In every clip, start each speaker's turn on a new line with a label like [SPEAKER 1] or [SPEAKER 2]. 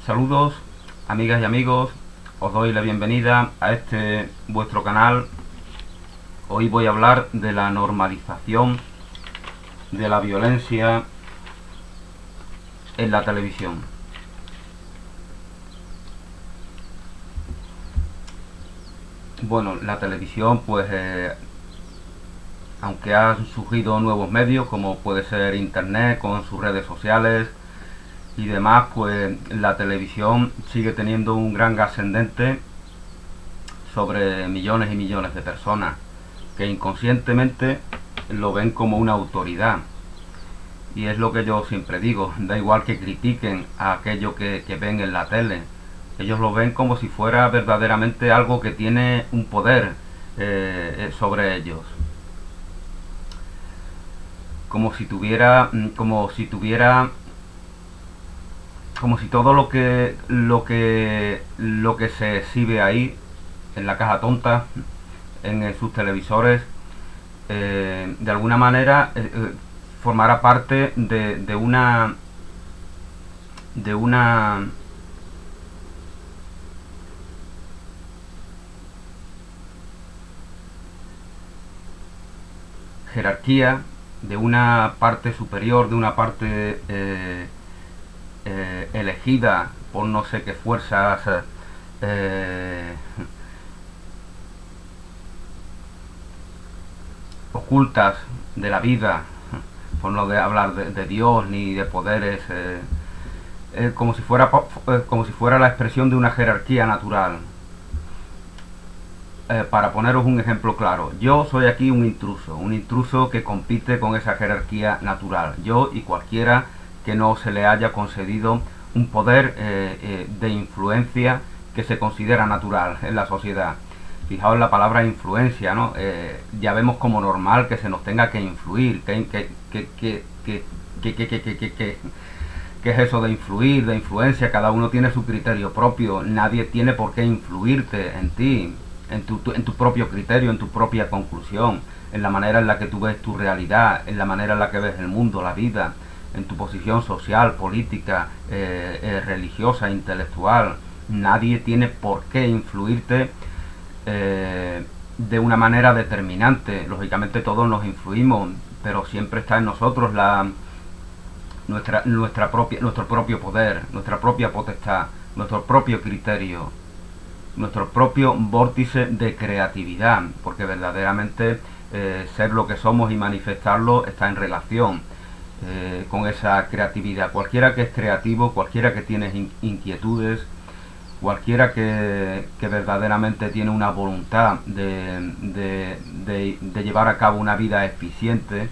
[SPEAKER 1] Saludos, amigas y amigos, os doy la bienvenida a este vuestro canal. Hoy voy a hablar de la normalización de la violencia en la televisión. Bueno, la televisión, pues, aunque han surgido nuevos medios, como puede ser Internet con sus redes sociales y demás, pues la televisión sigue teniendo un gran ascendente sobre millones y millones de personas que inconscientemente lo ven como una autoridad. Y es lo que yo siempre digo, da igual que critiquen a aquello que ven en la tele, ellos lo ven como si fuera verdaderamente algo que tiene un poder sobre ellos, como si tuviera como si todo lo que se exhibe ahí en la caja tonta, en sus televisores, de alguna manera formará parte de una jerarquía, de una parte superior, de una parte elegida por no sé qué fuerzas ocultas de la vida, por no de hablar de Dios ni de poderes, como si fuera la expresión de una jerarquía natural. Para poneros un ejemplo claro, yo soy aquí un intruso que compite con esa jerarquía natural, yo y cualquiera que no se le haya concedido un poder de influencia que se considera natural en la sociedad. Fijaos en la palabra influencia, ¿no? Ya vemos como normal que se nos tenga que influir, ¿qué es eso de influir, de influencia? Cada uno tiene su criterio propio, nadie tiene por qué influirte en ti, en tu propio criterio, en tu propia conclusión, en la manera en la que tú ves tu realidad, en la manera en la que ves el mundo, la vida, en tu posición social, política, religiosa, intelectual. Nadie tiene por qué influirte de una manera determinante. Lógicamente todos nos influimos, pero siempre está en nosotros nuestro propio poder, nuestra propia potestad, nuestro propio criterio, nuestro propio vórtice de creatividad, porque verdaderamente ser lo que somos y manifestarlo está en relación con esa creatividad. Cualquiera que es creativo, cualquiera que tiene inquietudes, cualquiera que verdaderamente tiene una voluntad de llevar a cabo una vida eficiente,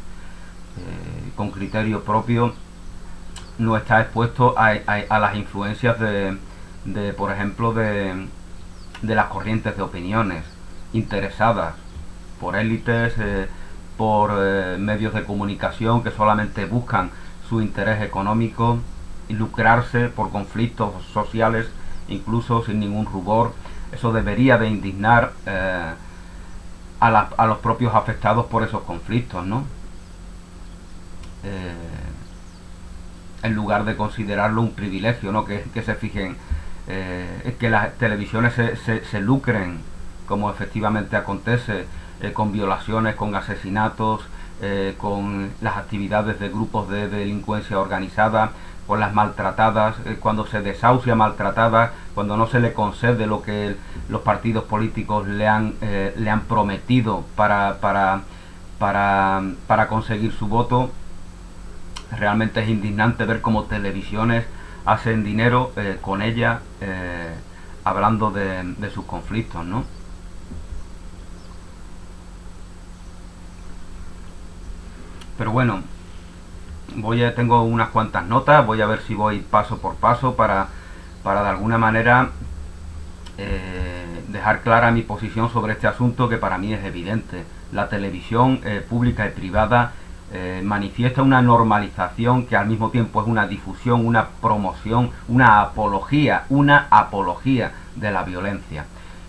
[SPEAKER 1] con criterio propio, no está expuesto a las influencias por ejemplo, de las corrientes de opiniones interesadas por élites, por medios de comunicación que solamente buscan su interés económico y lucrarse por conflictos sociales, incluso sin ningún rubor. Eso debería de indignar a los propios afectados por esos conflictos, ¿no? En lugar de considerarlo un privilegio, ¿no? Que se fijen, que las televisiones se lucren, como efectivamente acontece, con violaciones, con asesinatos, con las actividades de grupos de delincuencia organizada, con las maltratadas, cuando se desahucia maltratadas, cuando no se le concede lo que los partidos políticos le han prometido para conseguir su voto. Realmente es indignante ver cómo televisiones hacen dinero con ella, hablando de sus conflictos, ¿no? Pero bueno, tengo unas cuantas notas, voy a ver si voy paso por paso para de alguna manera dejar clara mi posición sobre este asunto, que para mí es evidente. La televisión pública y privada manifiesta una normalización que al mismo tiempo es una difusión, una promoción, una apología de la violencia.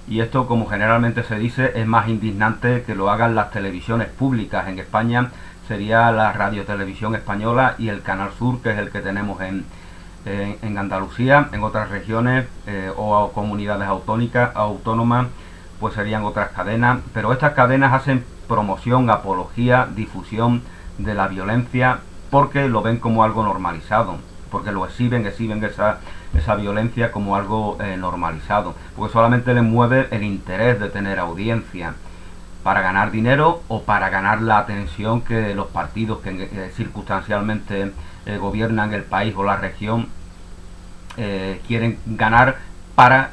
[SPEAKER 1] Y esto, como generalmente se dice, es más indignante que lo hagan las televisiones públicas. En España sería la Radio Televisión Española y el Canal Sur, que es el que tenemos en Andalucía, en otras regiones o comunidades autónomas, pues serían otras cadenas, pero estas cadenas hacen promoción, apología, difusión de la violencia porque lo ven como algo normalizado, porque lo exhiben esa violencia como algo normalizado, porque solamente les mueve el interés de tener audiencia para ganar dinero o para ganar la atención que los partidos que circunstancialmente gobiernan el país o la región quieren ganar para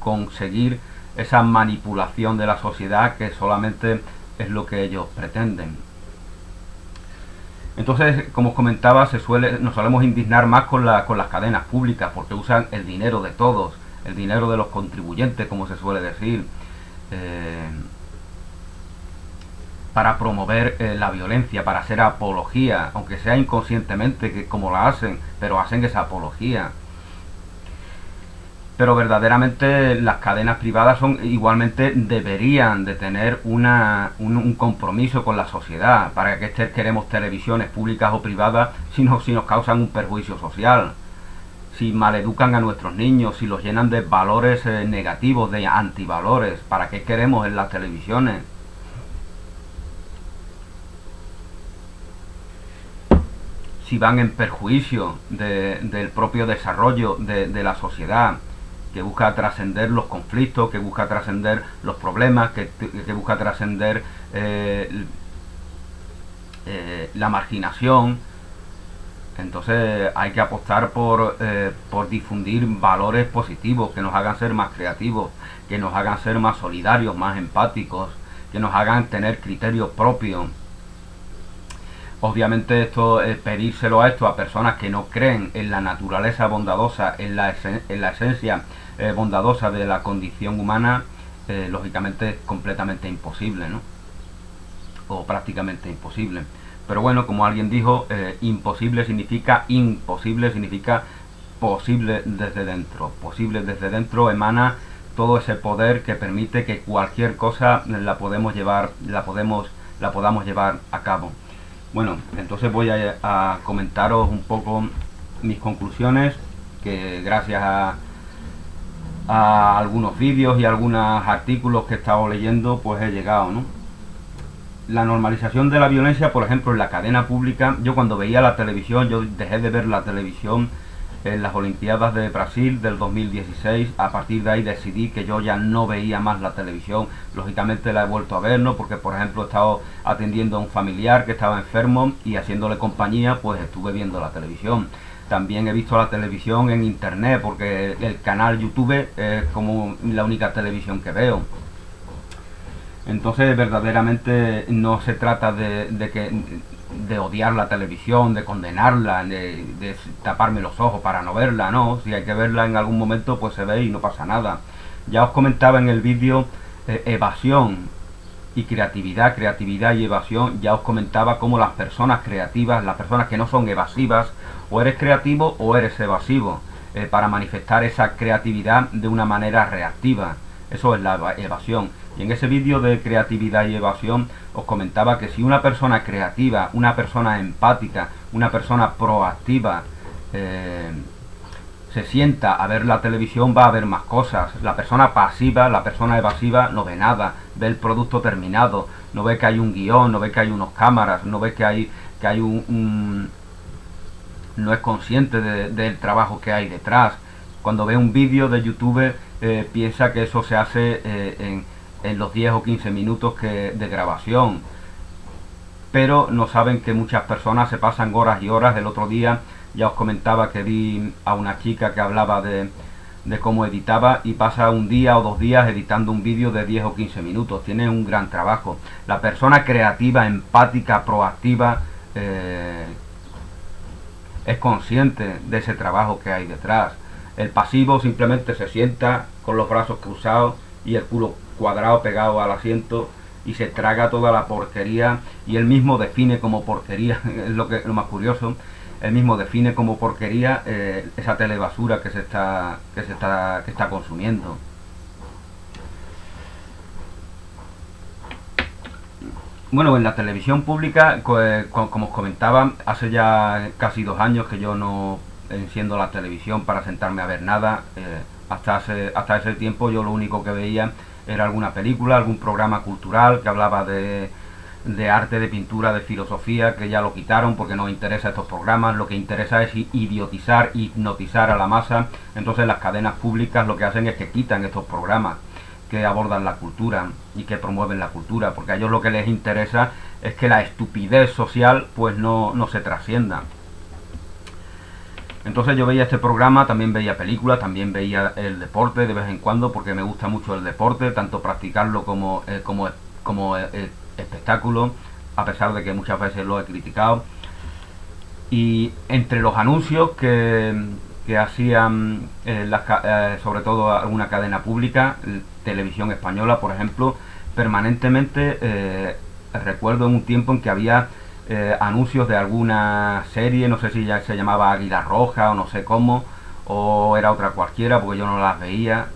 [SPEAKER 1] conseguir esa manipulación de la sociedad que solamente es lo que ellos pretenden. Entonces, como os comentaba, nos solemos indignar más con las cadenas públicas porque usan el dinero de todos, el dinero de los contribuyentes, como se suele decir, para promover la violencia, para hacer apología, aunque sea inconscientemente, que como la hacen, pero hacen esa apología. Pero verdaderamente las cadenas privadas igualmente deberían de tener un compromiso con la sociedad. ¿Para qué queremos televisiones públicas o privadas si nos causan un perjuicio social? Si maleducan a nuestros niños, si los llenan de valores negativos, de antivalores, ¿para qué queremos en las televisiones? Si van en perjuicio del propio desarrollo de la sociedad, que busca trascender los conflictos, que busca trascender los problemas, que busca trascender la marginación. Entonces hay que apostar por difundir valores positivos que nos hagan ser más creativos, que nos hagan ser más solidarios, más empáticos, que nos hagan tener criterios propios. Obviamente esto pedírselo a personas que no creen en la naturaleza bondadosa, en la esencia bondadosa de la condición humana, lógicamente es completamente imposible, ¿no? O prácticamente imposible. Pero bueno, como alguien dijo, imposible significa posible desde dentro. Posible desde dentro emana todo ese poder que permite que cualquier cosa la podamos llevar a cabo. Bueno, entonces voy a comentaros un poco mis conclusiones, que gracias a algunos vídeos y algunos artículos que he estado leyendo, pues he llegado, ¿no? La normalización de la violencia, por ejemplo, en la cadena pública. Yo cuando veía la televisión, yo dejé de ver la televisión en las Olimpiadas de Brasil del 2016. A partir de ahí decidí que yo ya no veía más la televisión. Lógicamente la he vuelto a ver, ¿no? Porque, por ejemplo, he estado atendiendo a un familiar que estaba enfermo y haciéndole compañía, pues estuve viendo la televisión. También he visto la televisión en internet, porque el canal YouTube es como la única televisión que veo. Entonces, verdaderamente no se trata de odiar la televisión, de condenarla, de taparme los ojos para no verla, no. Si hay que verla en algún momento, pues se ve y no pasa nada. Ya os comentaba en el vídeo evasión y creatividad y evasión. Ya os comentaba cómo las personas creativas, las personas que no son evasivas, o eres creativo o eres evasivo, para manifestar esa creatividad de una manera reactiva. Eso es la evasión. Y en ese vídeo de creatividad y evasión os comentaba que si una persona creativa, una persona empática, una persona proactiva se sienta a ver la televisión, va a ver más cosas. La persona pasiva, la persona evasiva, no ve nada, ve el producto terminado, no ve que hay un guión, no ve que hay unas cámaras, no ve que hay no es consciente del trabajo que hay detrás. Cuando ve un vídeo de YouTube piensa que eso se hace en los 10 o 15 minutos de grabación, pero no saben que muchas personas se pasan horas y horas. El otro día ya os comentaba que vi a una chica que hablaba de cómo editaba, y pasa un día o 2 días editando un vídeo de 10 o 15 minutos. Tiene un gran trabajo. La persona creativa, empática, proactiva, es consciente de ese trabajo que hay detrás. El pasivo simplemente se sienta con los brazos cruzados y el culo cuadrado pegado al asiento y se traga toda la porquería, y él mismo define como porquería, es lo más curioso, él mismo define como porquería esa telebasura que está consumiendo. Bueno, en la televisión pública, como os comentaba, hace ya casi 2 años que yo no enciendo la televisión para sentarme a ver nada. Hasta ese tiempo yo lo único que veía era alguna película, algún programa cultural que hablaba de arte, de pintura, de filosofía, que ya lo quitaron porque no interesa estos programas. Lo que interesa es idiotizar, hipnotizar a la masa. Entonces las cadenas públicas lo que hacen es que quitan estos programas que abordan la cultura y que promueven la cultura, porque a ellos lo que les interesa es que la estupidez social pues no se trascienda. Entonces yo veía este programa, también veía películas, también veía el deporte de vez en cuando, porque me gusta mucho el deporte, tanto practicarlo como espectáculo, a pesar de que muchas veces lo he criticado. Y entre los anuncios que hacían sobre todo alguna cadena pública, Televisión Española por ejemplo, permanentemente recuerdo en un tiempo en que había anuncios de alguna serie, no sé si ya se llamaba Águila Roja o no sé cómo, o era otra cualquiera porque yo no las veía,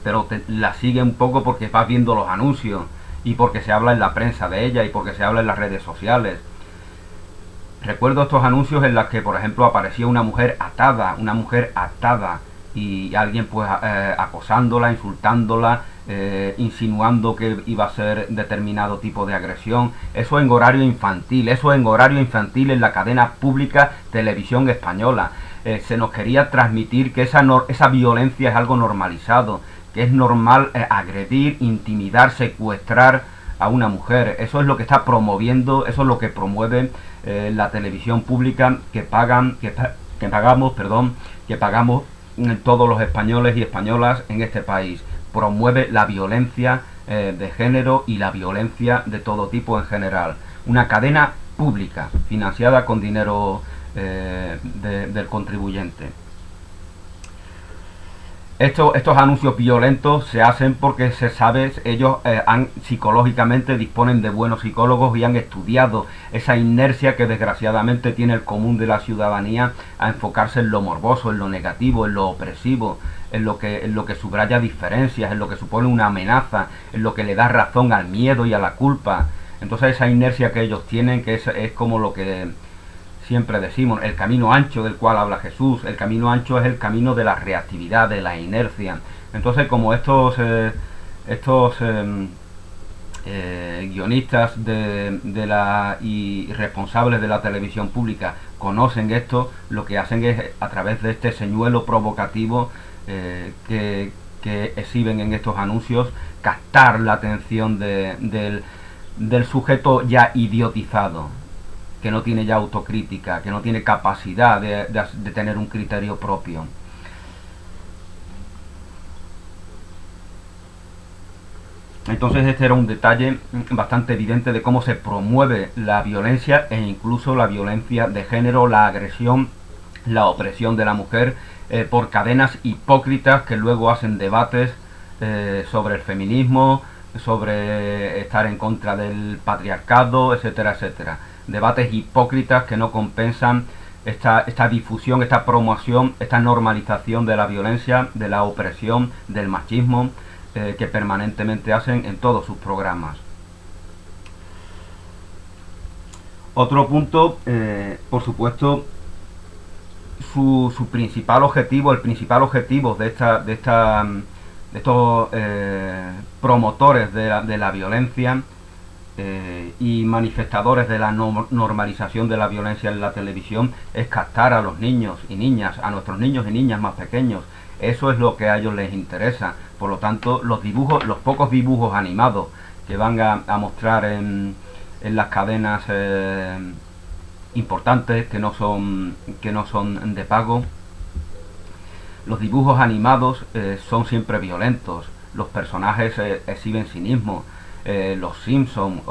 [SPEAKER 1] pero la sigue un poco porque vas viendo los anuncios y porque se habla en la prensa de ella y porque se habla en las redes sociales. Recuerdo estos anuncios en los que, por ejemplo, aparecía una mujer atada y alguien pues acosándola, insultándola, insinuando que iba a ser determinado tipo de agresión. Eso en horario infantil, en la cadena pública Televisión Española. Se nos quería transmitir que esa violencia es algo normalizado, que es normal agredir, intimidar, secuestrar a una mujer. Eso es lo que está promoviendo, eso es lo que promueve la televisión pública que pagamos todos los españoles y españolas en este país. Promueve la violencia de género y la violencia de todo tipo en general. Una cadena pública financiada con dinero del contribuyente. Estos anuncios violentos se hacen porque se sabe, ellos psicológicamente disponen de buenos psicólogos y han estudiado esa inercia que desgraciadamente tiene el común de la ciudadanía a enfocarse en lo morboso, en lo negativo, en lo opresivo, en lo que subraya diferencias, en lo que supone una amenaza, en lo que le da razón al miedo y a la culpa. Entonces esa inercia que ellos tienen, que es como lo que siempre decimos, el camino ancho del cual habla Jesús. El camino ancho es el camino de la reactividad, de la inercia. Entonces, como estos guionistas y responsables de la televisión pública conocen esto, lo que hacen es, a través de este señuelo provocativo que exhiben en estos anuncios, captar la atención del sujeto ya idiotizado, que no tiene ya autocrítica, que no tiene capacidad de tener un criterio propio. Entonces este era un detalle bastante evidente de cómo se promueve la violencia e incluso la violencia de género, la agresión, la opresión de la mujer por cadenas hipócritas que luego hacen debates sobre el feminismo, sobre estar en contra del patriarcado, etcétera, etcétera. Debates hipócritas que no compensan esta difusión, esta promoción, esta normalización de la violencia, de la opresión, del machismo que permanentemente hacen en todos sus programas. Otro punto, por supuesto, su principal objetivo, el principal objetivo de estos promotores de la violencia y manifestadores de la normalización de la violencia en la televisión es captar a los niños y niñas, a nuestros niños y niñas más pequeños. Eso es lo que a ellos les interesa. Por lo tanto, los pocos dibujos animados que van a mostrar en las cadenas importantes que no son de pago, los dibujos animados son siempre violentos. Los personajes exhiben cinismo. Los Simpsons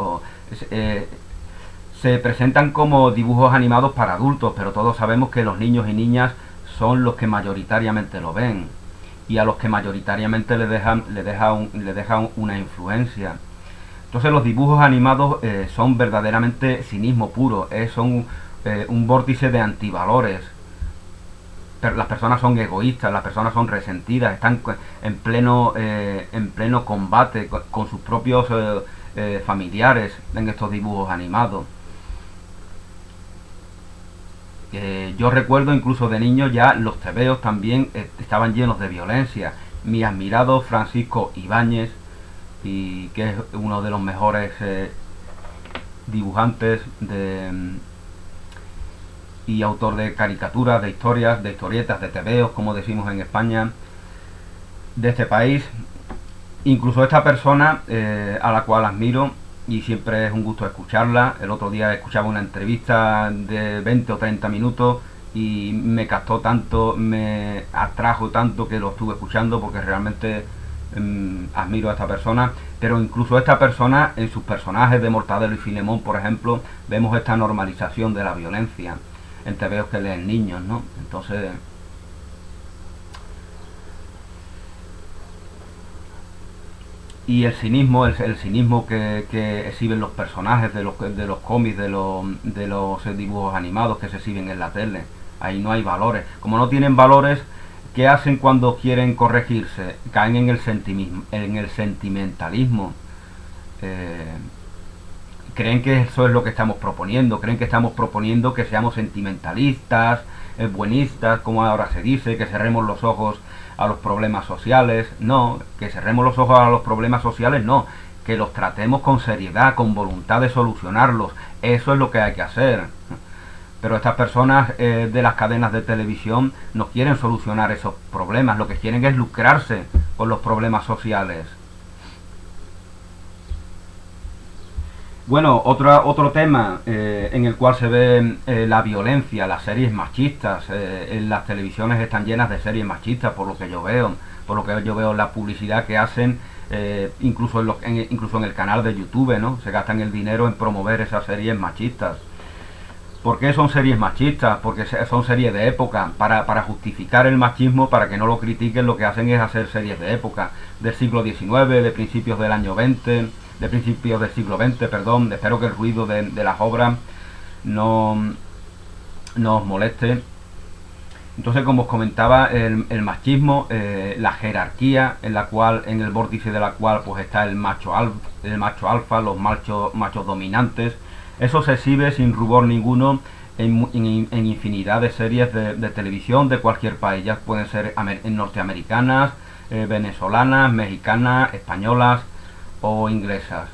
[SPEAKER 1] se presentan como dibujos animados para adultos, pero todos sabemos que los niños y niñas son los que mayoritariamente lo ven y a los que mayoritariamente le dejan una influencia. Entonces los dibujos animados son verdaderamente cinismo puro, son un vórtice de antivalores. Las personas son egoístas, las personas son resentidas, están en pleno combate con sus propios familiares en estos dibujos animados. Yo recuerdo incluso de niño ya los tebeos también estaban llenos de violencia. Mi admirado Francisco Ibáñez, y que es uno de los mejores dibujantes y autor de caricaturas, de historias, de historietas, de tebeos, como decimos en España, de este país. Incluso esta persona, a la cual admiro, y siempre es un gusto escucharla. El otro día escuchaba una entrevista de 20 o 30 minutos y me captó tanto, me atrajo tanto que lo estuve escuchando, porque realmente admiro a esta persona. Pero incluso esta persona, en sus personajes de Mortadelo y Filemón, por ejemplo, vemos esta normalización de la violencia en tebeos que leen niños, ¿no? Entonces, y el cinismo, el cinismo que exhiben los personajes de los cómics, de los dibujos animados que se exhiben en la tele. Ahí no hay valores. Como no tienen valores, ¿qué hacen cuando quieren corregirse? Caen en el sentimentalismo. Eh, Creen que eso es lo que estamos proponiendo. Creen que estamos proponiendo que seamos sentimentalistas, buenistas, como ahora se dice, que cerremos los ojos a los problemas sociales. No, que cerremos los ojos a los problemas sociales, no, que los tratemos con seriedad, con voluntad de solucionarlos. Eso es lo que hay que hacer. Pero estas personas de las cadenas de televisión no quieren solucionar esos problemas, lo que quieren es lucrarse con los problemas sociales. Bueno, otro tema en el cual se ve la violencia, las series machistas. En las televisiones están llenas de series machistas, por lo que yo veo, la publicidad que hacen, incluso incluso en el canal de YouTube, ¿no? Se gastan el dinero en promover esas series machistas. ¿Por qué son series machistas? Porque son series de época. Para justificar el machismo, para que no lo critiquen, lo que hacen es hacer series de época, del siglo XIX, de principios del año 20, de principios del siglo XX, perdón. Espero que el ruido de las obras no os moleste. Entonces, como os comentaba, el machismo, la jerarquía en el vórtice de la cual pues está el macho alfa, los machos dominantes. Eso se exhibe sin rubor ninguno en infinidad de series de televisión de cualquier país. Ya pueden ser norteamericanas, venezolanas, mexicanas, españolas o inglesas.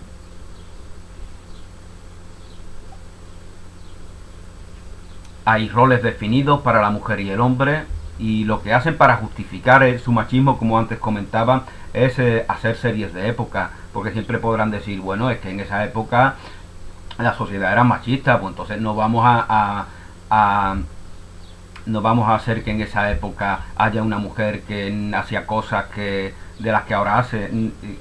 [SPEAKER 1] Hay roles definidos para la mujer y el hombre, y lo que hacen para justificar su machismo, como antes comentaba, es hacer series de época, porque siempre podrán decir, bueno, es que en esa época la sociedad era machista, pues entonces no vamos no vamos a hacer que en esa época haya una mujer que hacía cosas de las que ahora hace.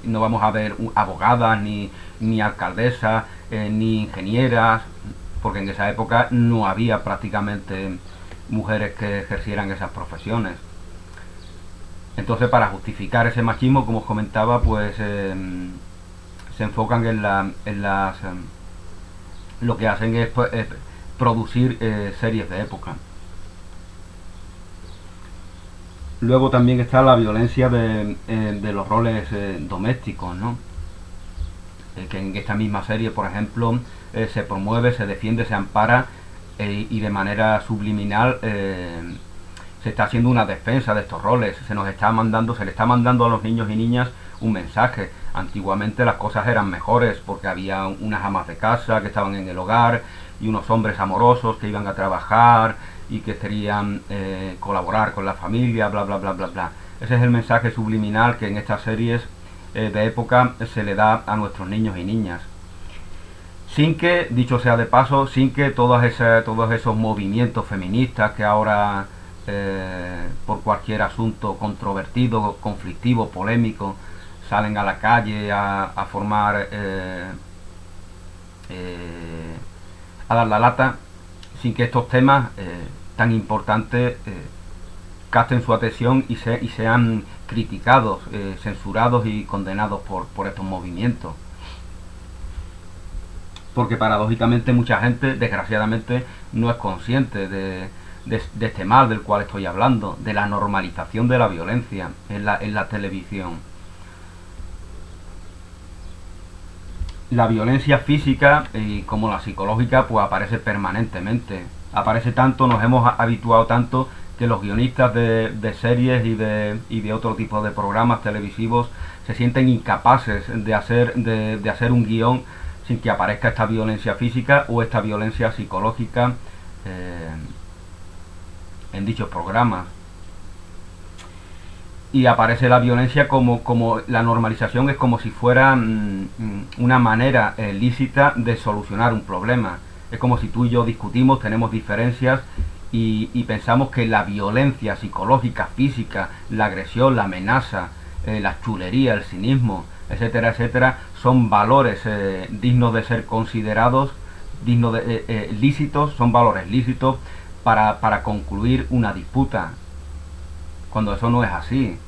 [SPEAKER 1] No vamos a ver abogadas, ni alcaldesas, ni ingenieras, porque en esa época no había prácticamente mujeres que ejercieran esas profesiones. Entonces, para justificar ese machismo, como os comentaba, pues se enfocan en las lo que hacen es producir series de época. Luego también está la violencia de los roles domésticos, ¿no? Que en esta misma serie, por ejemplo, se promueve, se defiende, se ampara, y de manera subliminal se está haciendo una defensa de estos roles. Se le está mandando a los niños y niñas un mensaje. Antiguamente las cosas eran mejores porque había unas amas de casa que estaban en el hogar y unos hombres amorosos que iban a trabajar y que querían colaborar con la familia, bla bla bla bla bla. Ese es el mensaje subliminal que en estas series de época se le da a nuestros niños y niñas. Sin que, dicho sea de paso, sin que todos esos movimientos feministas que ahora por cualquier asunto controvertido, conflictivo, polémico, salen a la calle a formar, a dar la lata, sin que estos temas tan importantes capten su atención y sean criticados, censurados y condenados por estos movimientos. Porque paradójicamente mucha gente, desgraciadamente, no es consciente de este mal del cual estoy hablando, de la normalización de la violencia en la televisión. La violencia física, como la psicológica, pues aparece permanentemente. Aparece tanto, nos hemos habituado tanto que los guionistas de series y de otro tipo de programas televisivos se sienten incapaces de hacer un guión sin que aparezca esta violencia física o esta violencia psicológica eh, en dichos programas. Y aparece la violencia como la normalización es como si fuera una manera lícita de solucionar un problema. Es como si tú y yo discutimos, tenemos diferencias y pensamos que la violencia psicológica, física, la agresión, la amenaza, la chulería, el cinismo, etcétera, etcétera, son valores dignos de ser considerados, dignos de lícitos, son valores lícitos para concluir una disputa, cuando eso no es así.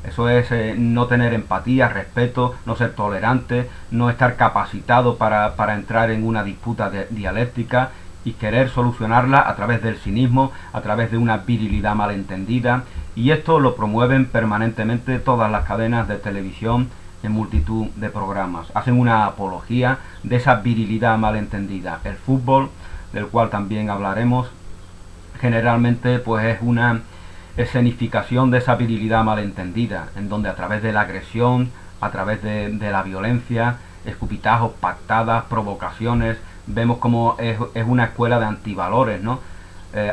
[SPEAKER 1] Eso es no tener empatía, respeto, no ser tolerante, no estar capacitado para entrar en una disputa dialéctica y querer solucionarla a través del cinismo, a través de una virilidad malentendida. Y esto lo promueven permanentemente todas las cadenas de televisión en multitud de programas. Hacen una apología de esa virilidad malentendida. El fútbol, del cual también hablaremos, generalmente pues es una escenificación de esa virilidad malentendida, en donde a través de la agresión, a través de la violencia, escupitajos, pactadas, provocaciones, vemos como es una escuela de antivalores, ¿no?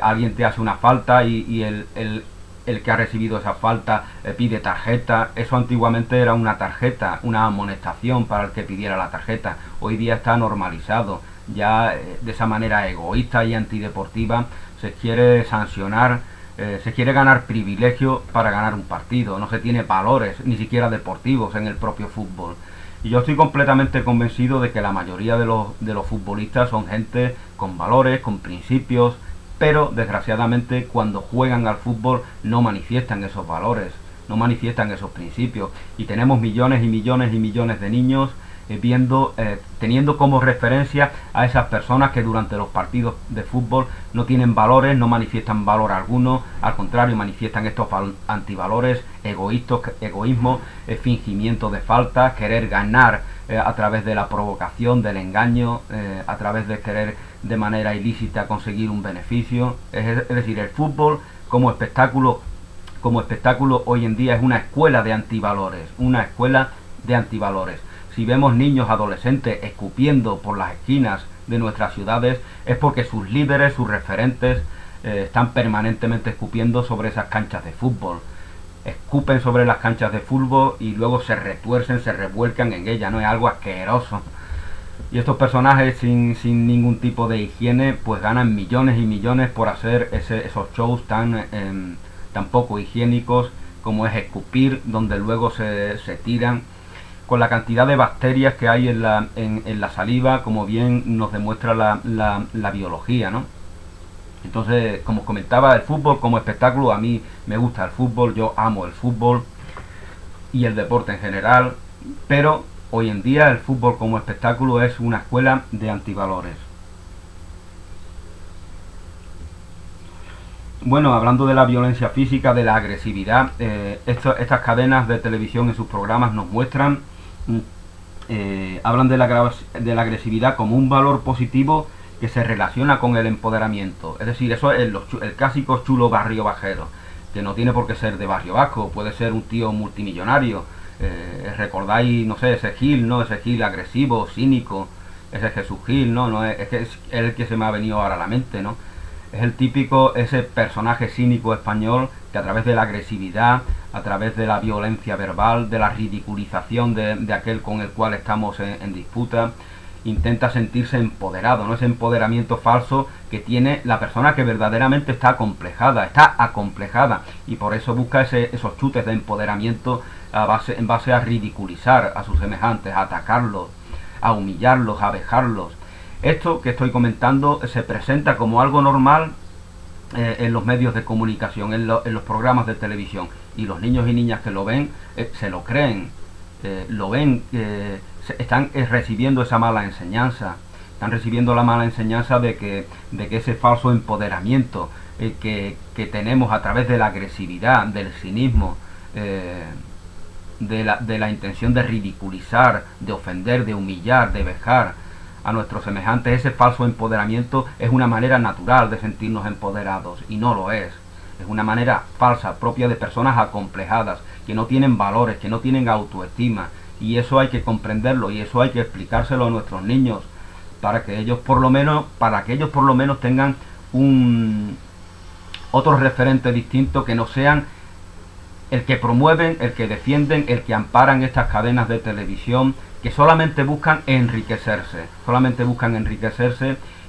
[SPEAKER 1] Alguien te hace una falta y el que ha recibido esa falta pide tarjeta. Eso antiguamente era una tarjeta, una amonestación para el que pidiera la tarjeta. Hoy día está normalizado. Ya de esa manera egoísta y antideportiva se quiere sancionar, se quiere ganar privilegio para ganar un partido. No se tiene valores, ni siquiera deportivos, en el propio fútbol. Y yo estoy completamente convencido de que la mayoría de los futbolistas son gente con valores, con principios, pero desgraciadamente cuando juegan al fútbol no manifiestan esos valores, no manifiestan esos principios. Y tenemos millones y millones y millones de niños teniendo como referencia a esas personas que durante los partidos de fútbol no tienen valores, no manifiestan valor alguno, al contrario manifiestan estos antivalores, egoísmo, fingimiento de falta, querer ganar a través de la provocación, del engaño, a través de querer de manera ilícita conseguir un beneficio. Es decir, el fútbol como espectáculo hoy en día es una escuela de antivalores, una escuela de antivalores. Si vemos niños, adolescentes escupiendo por las esquinas de nuestras ciudades, es porque sus líderes, sus referentes, están permanentemente escupiendo sobre esas canchas de fútbol. Escupen sobre las canchas de fútbol y luego se retuercen, se revuelcan en ellas, ¿no? Es algo asqueroso. Y estos personajes sin ningún tipo de higiene, pues ganan millones y millones por hacer esos shows tan poco higiénicos como es escupir, donde luego se tiran, con la cantidad de bacterias que hay en la saliva, como bien nos demuestra la biología, ¿no? Entonces, como os comentaba, el fútbol como espectáculo, a mí me gusta el fútbol, yo amo el fútbol y el deporte en general, pero hoy en día el fútbol como espectáculo es una escuela de antivalores. Bueno, hablando de la violencia física, de la agresividad, estas cadenas de televisión en sus programas nos muestran, hablan de la agresividad como un valor positivo que se relaciona con el empoderamiento. Es decir, eso es el clásico chulo barrio bajero, que no tiene por qué ser de barrio vasco, puede ser un tío multimillonario. Recordáis, no sé, ese Gil, ¿no? Ese Gil agresivo, cínico, ese Jesús Gil, ¿no? No es que es el que se me ha venido ahora a la mente, ¿no? Es el típico, ese personaje cínico español que a través de la agresividad, a través de la violencia verbal, de la ridiculización de aquel con el cual estamos en disputa, intenta sentirse empoderado, ¿no? Ese empoderamiento falso que tiene la persona que verdaderamente está acomplejada y por eso busca esos chutes de empoderamiento en base a ridiculizar a sus semejantes, a atacarlos, a humillarlos, a vejarlos. Esto que estoy comentando se presenta como algo normal en los medios de comunicación, en los programas de televisión, y los niños y niñas que lo ven se lo creen, lo ven, están recibiendo esa mala enseñanza, están recibiendo la mala enseñanza de que ese falso empoderamiento que tenemos a través de la agresividad, del cinismo, de la intención de ridiculizar, de ofender, de humillar, de vejar a nuestros semejantes, ese falso empoderamiento es una manera natural de sentirnos empoderados, y no lo es. Es una manera falsa, propia de personas acomplejadas, que no tienen valores, que no tienen autoestima, y eso hay que comprenderlo, y eso hay que explicárselo a nuestros niños, para que ellos por lo menos tengan otro referente distinto, que no sean el que promueven, el que defienden, el que amparan estas cadenas de televisión, que solamente buscan enriquecerse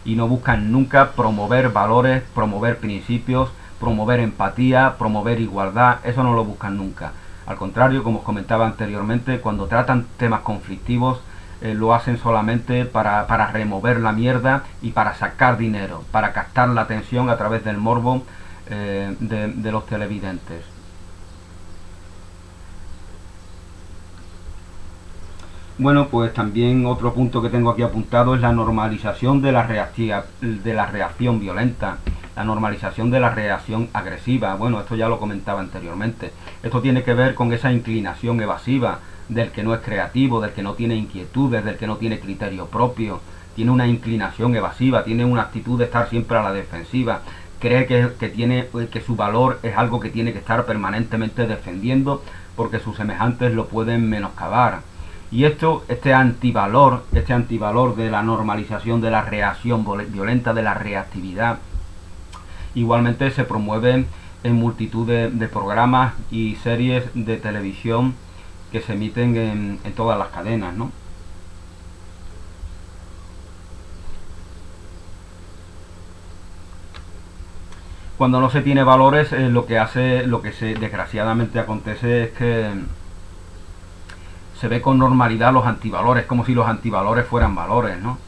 [SPEAKER 1] y no buscan nunca promover valores, promover principios, promover empatía, promover igualdad. Eso no lo buscan nunca. Al contrario, como os comentaba anteriormente, cuando tratan temas conflictivos, lo hacen solamente para remover la mierda y para sacar dinero, para captar la atención a través del morbo de los televidentes. Bueno, pues también otro punto que tengo aquí apuntado es la normalización de la reacción violenta, la normalización de la reacción agresiva. Bueno, esto ya lo comentaba anteriormente. Esto tiene que ver con esa inclinación evasiva del que no es creativo, del que no tiene inquietudes, del que no tiene criterio propio. Tiene una inclinación evasiva, tiene una actitud de estar siempre a la defensiva. Cree que su valor es algo que tiene que estar permanentemente defendiendo porque sus semejantes lo pueden menoscabar. Y este antivalor de la normalización de la reacción violenta, de la reactividad, igualmente se promueve en multitud de programas y series de televisión que se emiten en todas las cadenas, ¿no? Cuando no se tiene valores, lo que desgraciadamente acontece es que se ve con normalidad los antivalores, como si los antivalores fueran valores, ¿no?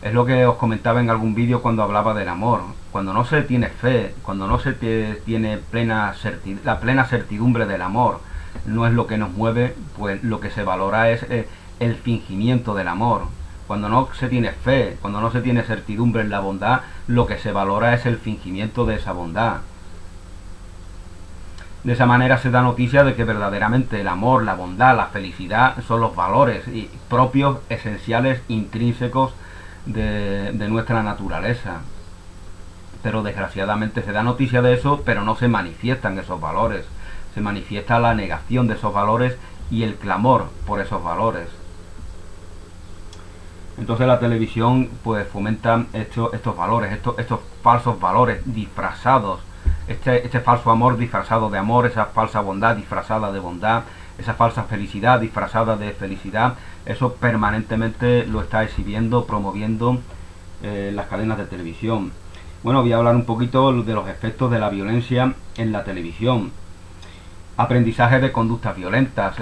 [SPEAKER 1] Es lo que os comentaba en algún vídeo cuando hablaba del amor. Cuando no se tiene fe, cuando no se tiene la plena certidumbre del amor, no es lo que nos mueve, pues lo que se valora es el fingimiento del amor. Cuando no se tiene fe, cuando no se tiene certidumbre en la bondad, lo que se valora es el fingimiento de esa bondad. De esa manera se da noticia de que verdaderamente el amor, la bondad, la felicidad son los valores propios, esenciales, intrínsecos de nuestra naturaleza. Pero desgraciadamente se da noticia de eso, pero no se manifiestan esos valores. Se manifiesta la negación de esos valores y el clamor por esos valores. Entonces la televisión pues fomenta estos valores, estos falsos valores disfrazados. Este falso amor disfrazado de amor, esa falsa bondad disfrazada de bondad, esa falsa felicidad disfrazada de felicidad, eso permanentemente lo está exhibiendo, promoviendo las cadenas de televisión. Bueno, voy a hablar un poquito de los efectos de la violencia en la televisión. Aprendizaje de conductas violentas,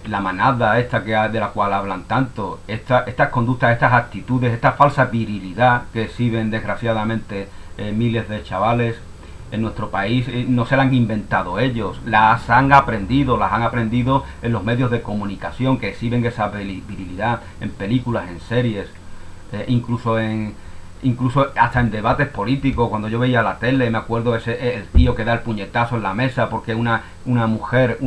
[SPEAKER 1] la manada de la cual hablan tanto, estas conductas, estas actitudes, esta falsa virilidad que exhiben desgraciadamente miles de chavales en nuestro país, no se la han inventado ellos, las han aprendido en los medios de comunicación que exhiben esa virilidad en películas, en series, incluso hasta en debates políticos. Cuando yo veía la tele, me acuerdo el tío que da el puñetazo en la mesa porque una mujer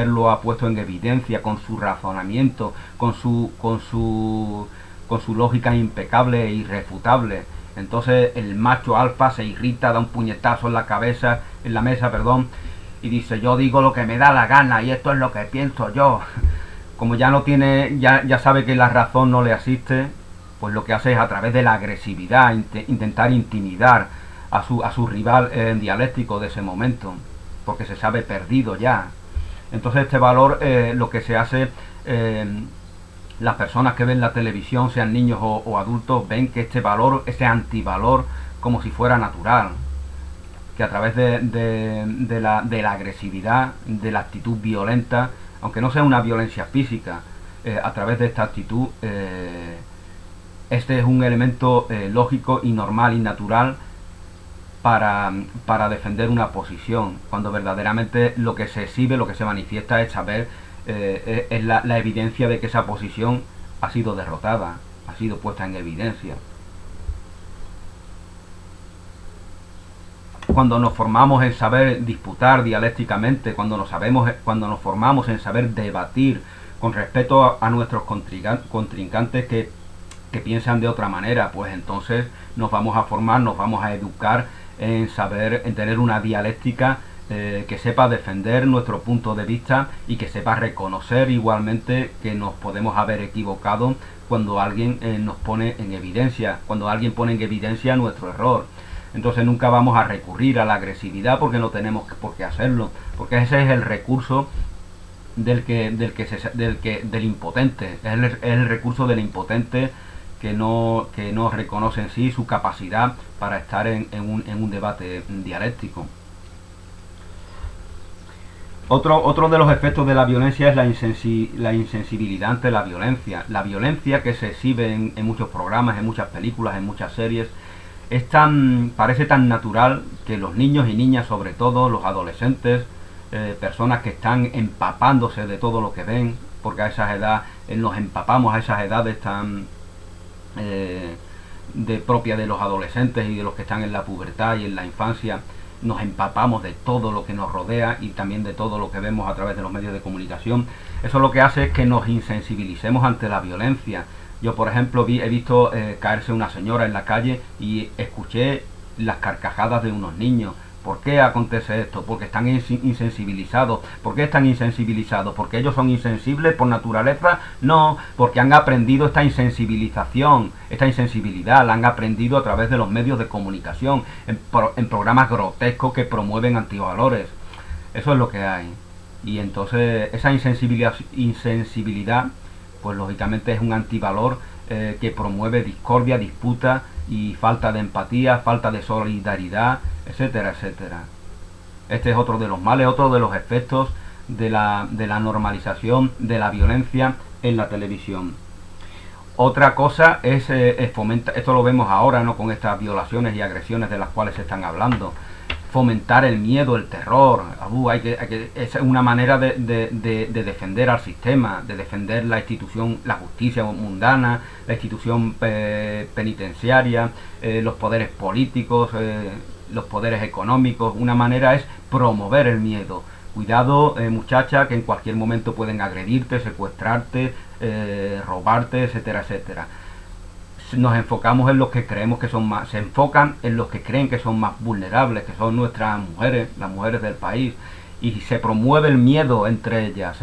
[SPEAKER 1] lo ha puesto en evidencia con su razonamiento, con su lógica impecable e irrefutable. Entonces el macho alfa se irrita, da un puñetazo en la mesa, y dice: yo digo lo que me da la gana y esto es lo que pienso yo. Como ya sabe que la razón no le asiste, pues lo que hace es, a través de la agresividad, intentar intimidar a su rival dialéctico de ese momento, porque se sabe perdido ya. Entonces este valor, lo que se hace, las personas que ven la televisión, sean niños o adultos, ven que este valor, ese antivalor, como si fuera natural, que a través de la agresividad, de la actitud violenta, aunque no sea una violencia física, a través de esta actitud, este es un elemento lógico y normal y natural para defender una posición, cuando verdaderamente lo que se exhibe, lo que se manifiesta es la evidencia de que esa posición ha sido derrotada, ha sido puesta en evidencia. Cuando nos formamos en saber disputar dialécticamente, cuando nos formamos en saber debatir con respeto a nuestros contrincantes, que que piensan de otra manera, pues entonces nos vamos a formar, nos vamos a educar en saber, en tener una dialéctica que sepa defender nuestro punto de vista y que sepa reconocer igualmente que nos podemos haber equivocado cuando alguien nos pone en evidencia, cuando alguien pone en evidencia nuestro error. Entonces nunca vamos a recurrir a la agresividad porque no tenemos por qué hacerlo, porque ese es el recurso del impotente, es el recurso del impotente que no reconoce en sí su capacidad para estar en un debate dialéctico. Otro de los efectos de la violencia es la insensibilidad ante la violencia. La violencia que se exhibe en muchos programas, en muchas películas, en muchas series, parece tan natural que los niños y niñas, sobre todo los adolescentes, personas que están empapándose de todo lo que ven, porque a esas edades nos empapamos, a esas edades tan propia de los adolescentes y de los que están en la pubertad y en la infancia, nos empapamos de todo lo que nos rodea y también de todo lo que vemos a través de los medios de comunicación. Eso lo que hace es que nos insensibilicemos ante la violencia. Yo, por ejemplo, he visto caerse una señora en la calle y escuché las carcajadas de unos niños. ¿Por qué acontece esto? Porque están insensibilizados. ¿Por qué están insensibilizados? ¿Porque ellos son insensibles por naturaleza? No, porque han aprendido esta insensibilización, esta insensibilidad, la han aprendido a través de los medios de comunicación, en programas grotescos que promueven antivalores. Eso es lo que hay. Y entonces esa insensibilidad, pues lógicamente es un antivalor que promueve discordia, disputa y falta de empatía, falta de solidaridad, etcétera, etcétera. Este es otro de los males, otro de los efectos de la normalización de la violencia en la televisión. Otra cosa es fomentar, esto lo vemos ahora, ¿no?, con estas violaciones y agresiones de las cuales se están hablando. Fomentar el miedo, el terror. Es una manera de defender al sistema, de defender la institución, la justicia mundana, la institución penitenciaria, los poderes políticos, los poderes económicos. Una manera es promover el miedo. Cuidado, muchacha, que en cualquier momento pueden agredirte, secuestrarte, robarte, etcétera, etcétera. Nos enfocamos en los que creemos que son más, se enfocan en los que creen que son más vulnerables, que son nuestras mujeres, las mujeres del país, y se promueve el miedo entre ellas,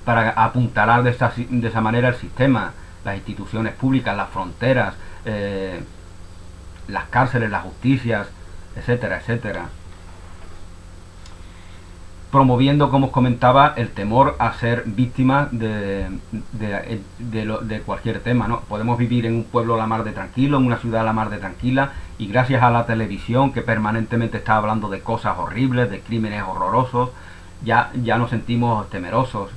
[SPEAKER 1] para apuntalar de esa manera el sistema, las instituciones públicas, las fronteras, las cárceles, las justicias, etcétera, etcétera. Promoviendo, como os comentaba, el temor a ser víctimas de cualquier tema, ¿no? Podemos vivir en un pueblo a la mar de tranquilo, en una ciudad a la mar de tranquila, y gracias a la televisión, que permanentemente está hablando de cosas horribles, de crímenes horrorosos, ya nos sentimos temerosos.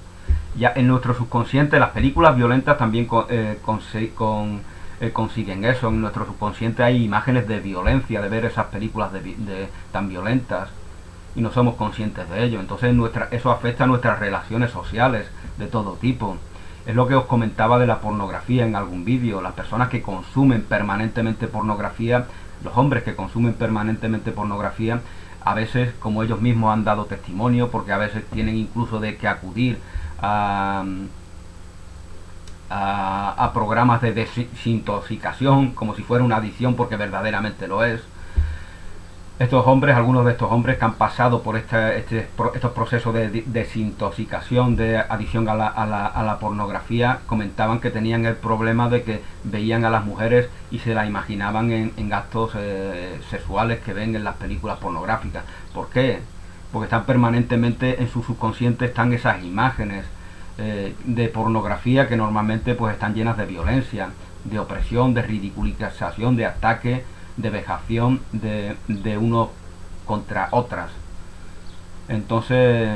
[SPEAKER 1] Ya en nuestro subconsciente, las películas violentas también consiguen eso. En nuestro subconsciente hay imágenes de violencia, de ver esas películas tan violentas, y no somos conscientes de ello. Entonces eso afecta a nuestras relaciones sociales de todo tipo. Es lo que os comentaba de la pornografía en algún vídeo. Las personas que consumen permanentemente pornografía, los hombres que consumen permanentemente pornografía, a veces, como ellos mismos han dado testimonio, porque a veces tienen incluso de que acudir a programas de desintoxicación, como si fuera una adicción, porque verdaderamente lo es. Algunos de estos hombres que han pasado por estos procesos de desintoxicación, de adicción a la pornografía, comentaban que tenían el problema de que veían a las mujeres y se las imaginaban en actos sexuales que ven en las películas pornográficas. ¿Por qué? Porque están permanentemente en su subconsciente, están esas imágenes de pornografía que normalmente pues están llenas de violencia, de opresión, de ridiculización, de ataque, de vejación de unos contra otras. Entonces,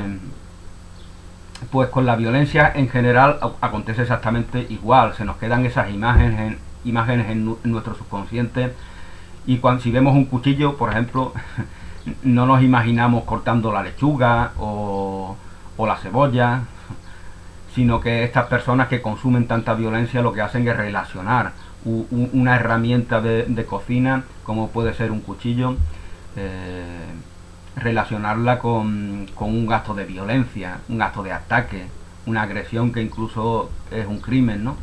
[SPEAKER 1] pues con la violencia en general acontece exactamente igual. Se nos quedan esas imágenes en nuestro subconsciente, y si vemos un cuchillo, por ejemplo, no nos imaginamos cortando la lechuga o la cebolla, sino que estas personas que consumen tanta violencia lo que hacen es relacionar una herramienta de cocina, como puede ser un cuchillo, relacionarla con un acto de violencia, un acto de ataque, una agresión que incluso es un crimen, ¿no?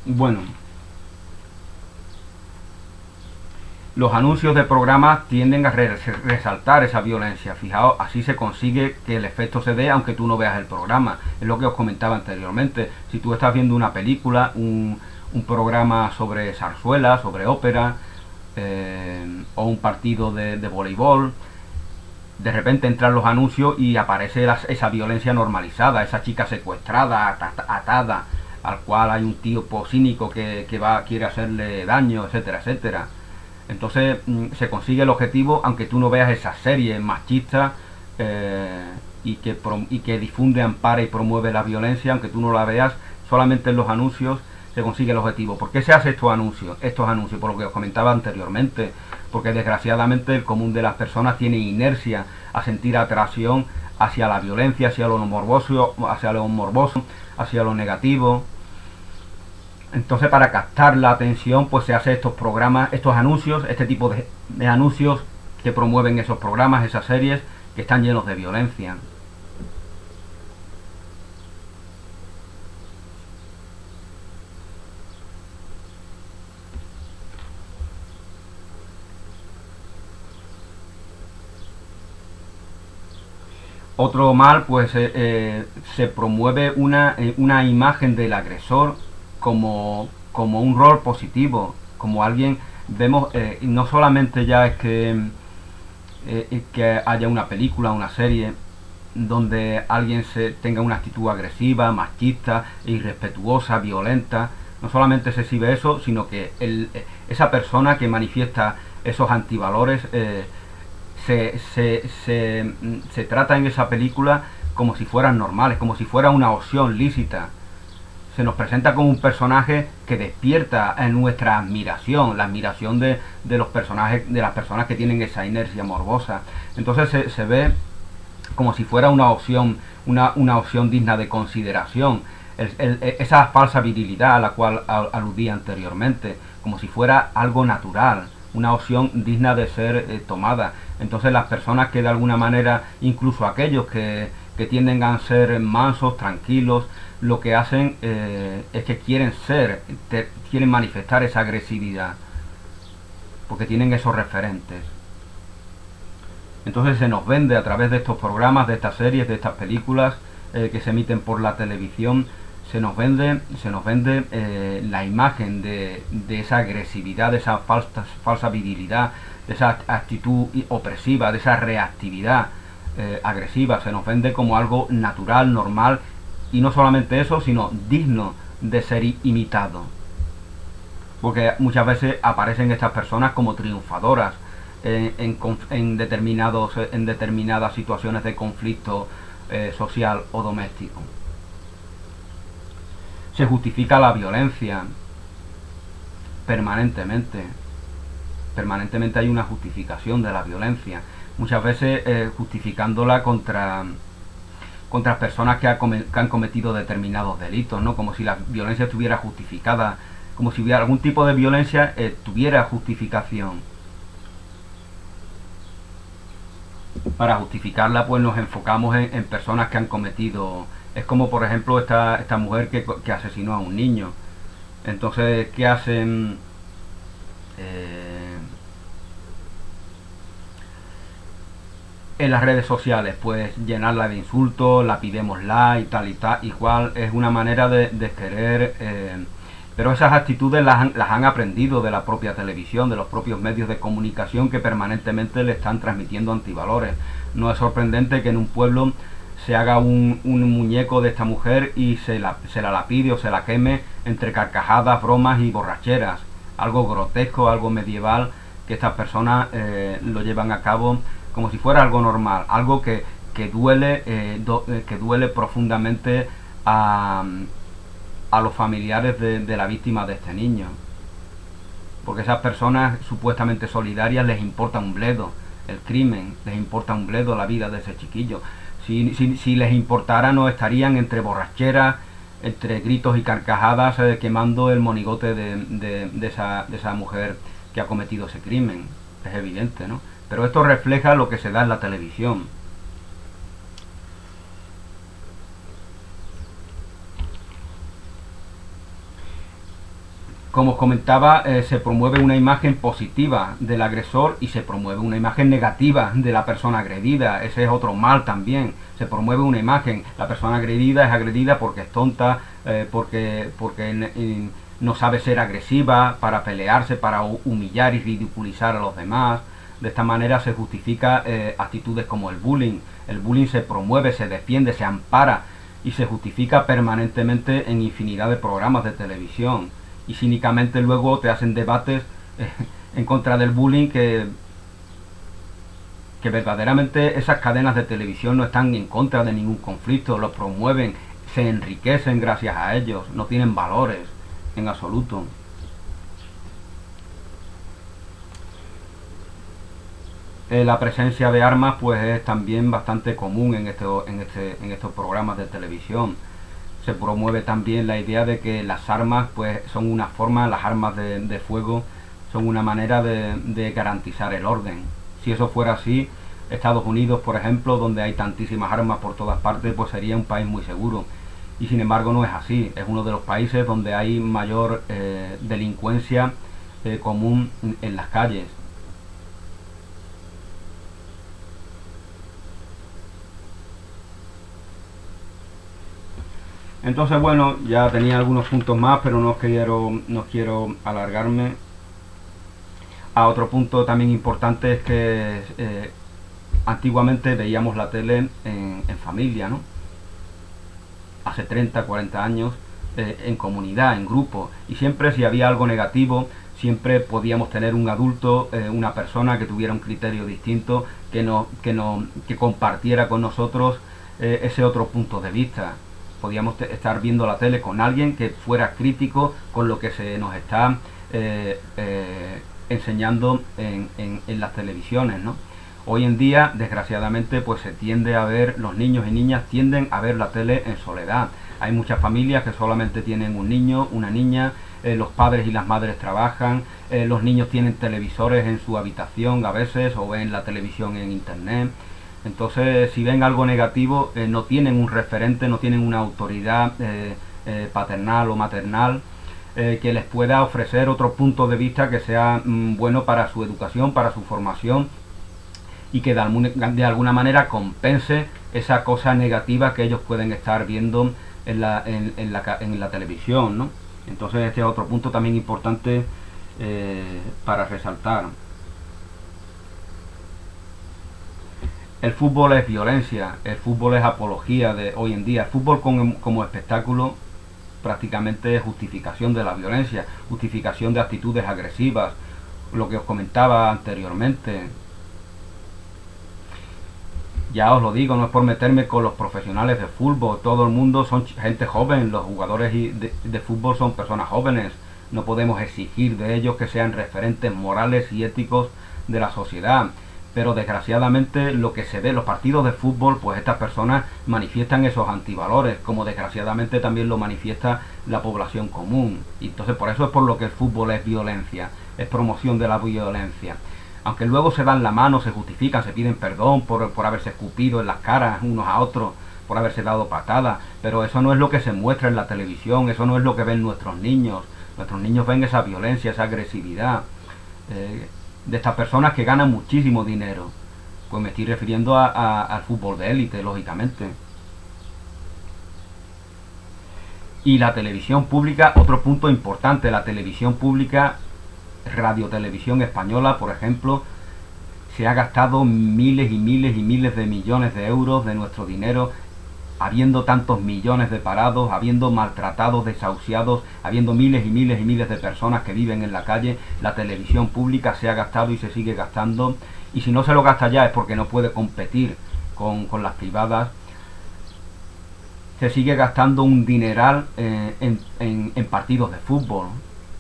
[SPEAKER 1] Bueno, los anuncios de programas tienden a resaltar esa violencia. Fijaos, así se consigue que el efecto se dé aunque tú no veas el programa. Es lo que os comentaba anteriormente. Si tú estás viendo una película, un programa sobre zarzuela, sobre ópera, o un partido de voleibol, de repente entran los anuncios y aparece esa violencia normalizada, esa chica secuestrada, atada, al cual hay un tío cínico que quiere hacerle daño, etcétera, etcétera. Entonces se consigue el objetivo aunque tú no veas esas series machistas, y que difunde, ampara y promueve la violencia, aunque tú no la veas, solamente en los anuncios se consigue el objetivo. ¿Por qué se hace estos anuncios? Por lo que os comentaba anteriormente, porque desgraciadamente el común de las personas tiene inercia a sentir atracción hacia la violencia, hacia lo morboso, hacia lo negativo. Entonces, para captar la atención, pues se hace estos programas, estos anuncios, este tipo de anuncios que promueven esos programas, esas series que están llenos de violencia. Otro mal, pues se promueve una imagen del agresor como un rol positivo, como alguien, vemos, no solamente ya es que haya una película, una serie, donde alguien tenga una actitud agresiva, machista, irrespetuosa, violenta. No solamente se exhibe eso, sino que esa persona que manifiesta esos antivalores, se trata en esa película como si fueran normales, como si fuera una opción lícita. Se nos presenta como un personaje que despierta en nuestra admiración, la admiración de los personajes, de las personas que tienen esa inercia morbosa. Entonces se ve como si fuera una opción digna de consideración. Esa falsa virilidad a la cual aludía anteriormente, como si fuera algo natural, una opción digna de ser tomada. Entonces las personas que de alguna manera, incluso aquellos que tienden a ser mansos, tranquilos, lo que hacen es que quieren manifestar esa agresividad, porque tienen esos referentes. Entonces se nos vende a través de estos programas, de estas series, de estas películas que se emiten por la televisión, se nos vende la imagen de esa agresividad, de esa falsa virilidad, de esa actitud opresiva, de esa reactividad agresiva. Se nos vende como algo natural, normal, y no solamente eso, sino digno de ser imitado, porque muchas veces aparecen estas personas como triunfadoras en determinadas situaciones de conflicto social o doméstico. Se justifica la violencia permanentemente hay una justificación de la violencia, muchas veces justificándola contra personas que han cometido determinados delitos, ¿no? Como si la violencia estuviera justificada, como si hubiera algún tipo de violencia tuviera justificación. Para justificarla, pues nos enfocamos en personas que han cometido. Es como, por ejemplo, esta mujer que asesinó a un niño. Entonces, ¿qué hacen? En las redes sociales, pues llenarla de insultos, la pidemosla y tal, igual es una manera de querer, pero esas actitudes las han aprendido de la propia televisión, de los propios medios de comunicación que permanentemente le están transmitiendo antivalores. No es sorprendente que en un pueblo se haga un muñeco de esta mujer y se la lapide o se la queme entre carcajadas, bromas y borracheras. Algo grotesco, algo medieval, que estas personas lo llevan a cabo como si fuera algo normal, algo que duele profundamente a los familiares de la víctima de este niño, porque esas personas supuestamente solidarias les importa un bledo el crimen, les importa un bledo la vida de ese chiquillo. Si les importara, no estarían entre borracheras, entre gritos y carcajadas, quemando el monigote de esa mujer que ha cometido ese crimen. Es evidente, ¿no? Pero esto refleja lo que se da en la televisión. Como os comentaba, se promueve una imagen positiva del agresor y se promueve una imagen negativa de la persona agredida. Ese es otro mal también. Se promueve una imagen. La persona agredida es agredida porque es tonta, porque no sabe ser agresiva, para pelearse, para humillar y ridiculizar a los demás. De esta manera se justifica actitudes como el bullying. El bullying se promueve, se defiende, se ampara y se justifica permanentemente en infinidad de programas de televisión. Y cínicamente luego te hacen debates en contra del bullying que verdaderamente esas cadenas de televisión no están en contra de ningún conflicto, lo promueven, se enriquecen gracias a ellos, no tienen valores en absoluto. La presencia de armas pues es también bastante común en estos programas de televisión. Se promueve también la idea de que las armas pues son una forma, las armas de fuego son una manera de garantizar el orden. Si eso fuera así, Estados Unidos, por ejemplo, donde hay tantísimas armas por todas partes, pues sería un país muy seguro. Y sin embargo no es así, es uno de los países donde hay mayor delincuencia común en las calles. Entonces, bueno, ya tenía algunos puntos más, pero no quiero alargarme. Otro punto también importante es que antiguamente veíamos la tele en familia, ¿no? Hace 30, 40 años, en comunidad, en grupo. Y siempre si había algo negativo, siempre podíamos tener un adulto, una persona que tuviera un criterio distinto, que compartiera con nosotros ese otro punto de vista. Podíamos estar viendo la tele con alguien que fuera crítico con lo que se nos está enseñando en las televisiones, ¿no? Hoy en día, desgraciadamente, pues se tiende a ver, los niños y niñas tienden a ver la tele en soledad. Hay muchas familias que solamente tienen un niño, una niña, los padres y las madres trabajan, los niños tienen televisores en su habitación a veces o ven la televisión en internet. Entonces, si ven algo negativo, no tienen un referente, no tienen una autoridad paternal o maternal que les pueda ofrecer otro punto de vista que sea bueno para su educación, para su formación y que de alguna manera compense esa cosa negativa que ellos pueden estar viendo en la televisión, ¿no? Entonces, este es otro punto también importante para resaltar. El fútbol es violencia, el fútbol es apología de hoy en día. El fútbol como espectáculo prácticamente es justificación de la violencia, justificación de actitudes agresivas, lo que os comentaba anteriormente. Ya os lo digo, no es por meterme con los profesionales de fútbol, todo el mundo son gente joven, los jugadores de fútbol son personas jóvenes, no podemos exigir de ellos que sean referentes morales y éticos de la sociedad. Pero desgraciadamente lo que se ve en los partidos de fútbol, pues estas personas manifiestan esos antivalores, como desgraciadamente también lo manifiesta la población común. Y entonces por eso es por lo que el fútbol es violencia, es promoción de la violencia. Aunque luego se dan la mano, se justifican, se piden perdón por haberse escupido en las caras unos a otros, por haberse dado patadas, pero eso no es lo que se muestra en la televisión, eso no es lo que ven nuestros niños. Nuestros niños ven esa violencia, esa agresividad. De estas personas que ganan muchísimo dinero. Pues me estoy refiriendo al fútbol de élite, lógicamente. Y la televisión pública, otro punto importante, la televisión pública, Radio Televisión Española, por ejemplo, se ha gastado miles y miles y miles de millones de euros de nuestro dinero, habiendo tantos millones de parados, habiendo maltratados, desahuciados, habiendo miles y miles y miles de personas que viven en la calle. La televisión pública se ha gastado y se sigue gastando, y si no se lo gasta ya es porque no puede competir con las privadas. Se sigue gastando un dineral en partidos de fútbol.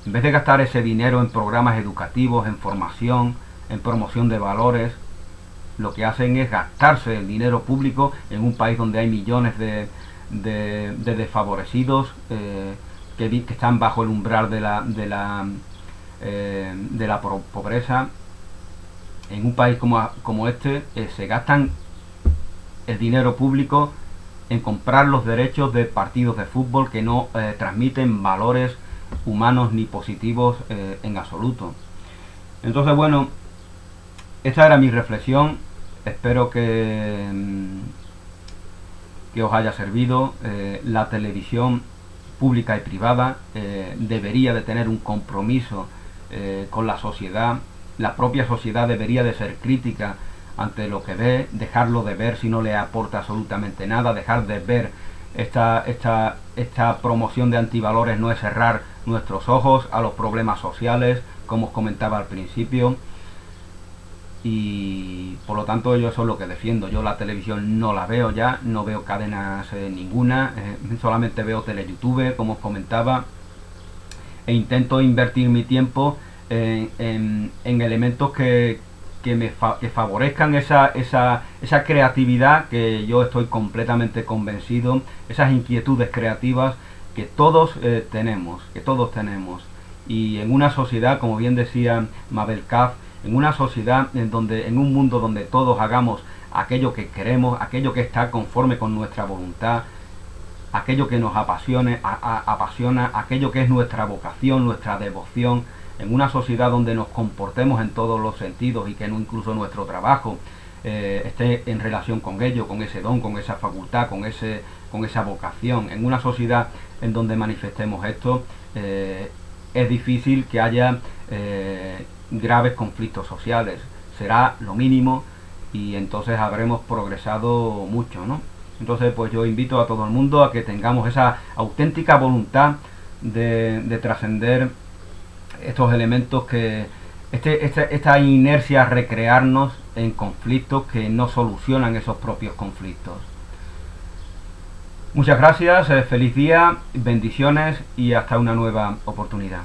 [SPEAKER 1] En vez de gastar ese dinero en programas educativos, en formación, en promoción de valores, lo que hacen es gastarse el dinero público en un país donde hay millones de desfavorecidos que están bajo el umbral de la pobreza, en un país como este se gastan el dinero público en comprar los derechos de partidos de fútbol que no transmiten valores humanos ni positivos en absoluto. Entonces, bueno, esta era mi reflexión. Espero que os haya servido. La televisión pública y privada debería de tener un compromiso con la sociedad. La propia sociedad debería de ser crítica ante lo que ve, dejarlo de ver si no le aporta absolutamente nada, dejar de ver esta promoción de antivalores. No es cerrar nuestros ojos a los problemas sociales, como os comentaba al principio, y por lo tanto yo eso es lo que defiendo. Yo la televisión no la veo ya, no veo cadenas ninguna, solamente veo tele-youtube, como os comentaba, e intento invertir mi tiempo en elementos que favorezcan esa creatividad, que yo estoy completamente convencido, esas inquietudes creativas que todos tenemos, y en una sociedad, como bien decía Mabel Caf, en una sociedad en un mundo donde todos hagamos aquello que queremos, aquello que está conforme con nuestra voluntad, aquello que nos apasiona, aquello que es nuestra vocación, nuestra devoción, en una sociedad donde nos comportemos en todos los sentidos y que no incluso nuestro trabajo esté en relación con ello, con ese don, con esa facultad, con esa vocación. En una sociedad en donde manifestemos esto, es difícil que haya graves conflictos sociales. Será lo mínimo y entonces habremos progresado mucho, ¿no? Entonces, pues yo invito a todo el mundo a que tengamos esa auténtica voluntad de trascender estos elementos, que esta inercia a recrearnos en conflictos que no solucionan esos propios conflictos. Muchas gracias, feliz día, bendiciones y hasta una nueva oportunidad.